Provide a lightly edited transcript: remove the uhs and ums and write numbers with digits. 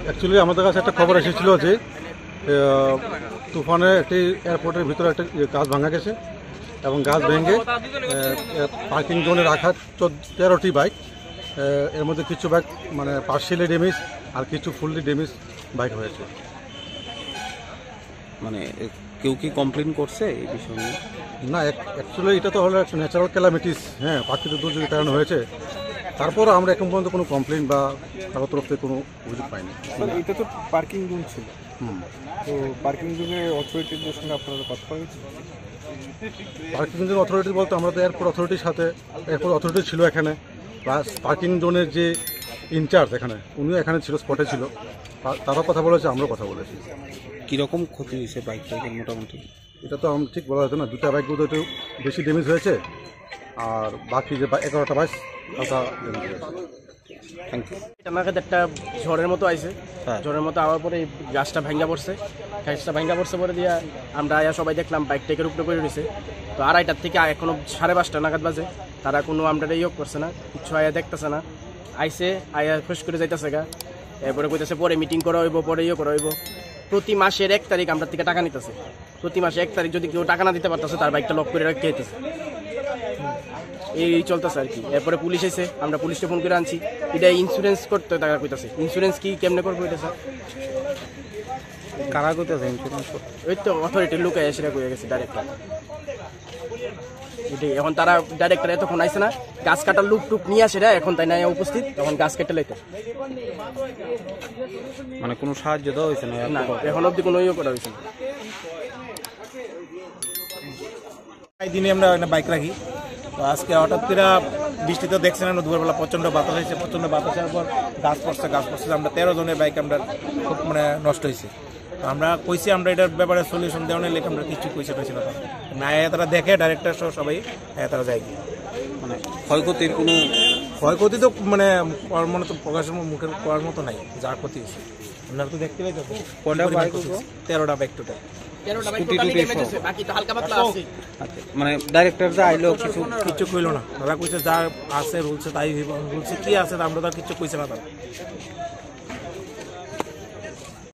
Actually আমাদের কাছে একটা খবর এসেছিল যে তুফানে একটি এয়ারপোর্টের ভিতরে একটা গাছ ভাঙা গেছে এবং গাছ ভেঙে পার্কিং জোনে রাখা 13টি বাইক, এর মধ্যে কিছু বাইক মানে পার্শিয়ালি ড্যামেজ আর কিছু ফুললি ড্যামেজ বাইক হয়েছে। মানে কেউ কি কমপ্লেন করছে এই বিষয় নিয়ে? না, অ্যাকচুয়ালি এটা তো হলো একটা ন্যাচারাল ক্যালামিটিস, হ্যাঁ, প্রাকৃতিক দুর্যোগের কারণে হয়েছে। তারপর আমরা এখন পর্যন্ত কোনো কমপ্লেন বা কারোর তরফ থেকে কোনো অভিযোগ পাইনি। এটা তো পার্কিং জোন ছিল, তো পার্কিং জোনের অথরিটিদের সঙ্গে আপনারা কথা বলেছেন? পার্কিং জোন অথরিটি বলতে আমরা তো এয়ারপোর্ট অথরিটির সাথে, এয়ারপোর্ট অথরিটি ছিল এখানে, প্লাস পার্কিং জোনের যে ইনচার্জ এখানে উনিও এখানে ছিল, স্পটে ছিল, তারাও কথা বলেছে, আমরাও কথা বলেছি। কীরকম ক্ষতি হয়েছে বাইকটাকে মোটামুটি? এটা তো আমি ঠিক বলা যেত না, দুটা বাইকগুলো একটু বেশি ড্যামেজ হয়েছে আর বাকি যে 11টা বাইক হালকা ড্যামেজ হয়েছে। Thank you. আমার কাছে একটা ঝড়ের মতো আইছে, ঝড়ের মতো আওয়ার পরে গাছটা ভাঙ্গা পড়ছে, পরে দিয়ে আমরা আয়া সবাই দেখলাম বাইক টেকের উপরে পড়ে রয়েছে। তো 2:30 থেকে এখনো 5:30 নাগাদ বাজে, তারা কোনো আমরা ইয়ে করছে না, কিছু আয়া দেখতেছে না। আইসে আয়া খুশ করে যাইতেছে গা, এরপরে কইতেছে পরে মিটিং করা হইব, পরে ইয়ে করা হইব। প্রতি মাসের 1 তারিখ আমরা থেকে টাকা নিতেছে, প্রতি মাসে 1 তারিখ যদি কেউ টাকা না দিতে পারতেছে তার বাইকটা লক করে রেখে দিতেছে, এই চলতেছে আর কি। এরপরে পুলিশ এসে আমরা পুলিশকে ফোন করে আনছি, এটা ইন্স্যুরেন্স করতে টাকা কইতাছে। ইন্স্যুরেন্স কি কেমনে করবো এটা স্যার? কারা কইতাছে ইন্স্যুরেন্স করতে? ওই তো অথরিটির লোক এসে কয়ে গেছে ডাইরেক্টর। এটাই এখন তারা ডাইরেক্টর এতক্ষণ আইসে না, গাছ কাটার লুক টুক নিয়ে আসে না, এখন তাই না উপস্থিত, তখন গাছ কেটে লাইতে। মানে কোনো সাহায্য দেওয়া হয়েছে না? না, এখন অব্দি কোনো ইয়ে করা হয়েছে না। এই দিনে আমরা একটা বাইক রাখি, তো আজকে হঠাৎ করে বৃষ্টিতে দেখছেন না, দুপুরবেলা প্রচণ্ড বাতাস হয়েছে, প্রচণ্ড বাতাসের পর গাছ পড়ছে, আমরা 13 জনের বাইক আমরা খুব মানে নষ্ট হয়েছে। তো আমরা কইছি আমরা এটার ব্যাপারে সলিউশন দেওয়ার লেগে আমরা কিছু কইছে পাইছি না, না তারা দেখে ডাইরেক্টর সহ সবাই তারা যায়। মানে ক্ষয়ক্ষতির কোনো ক্ষয়ক্ষতি তো মানে করার মনে তো প্রকাশের মুখের করার মতো নাই, যা ক্ষতি হয়েছে আপনারা তো দেখতে পাই। 13টা বাইক টোটাল, মানে ডাইরেক্টর যা আইলো কিছু কইলো না, তারা কইছে যা আছে রুলছে তাই, রুলছে কি আছে আমরা তো কিছু কইছে না তারা।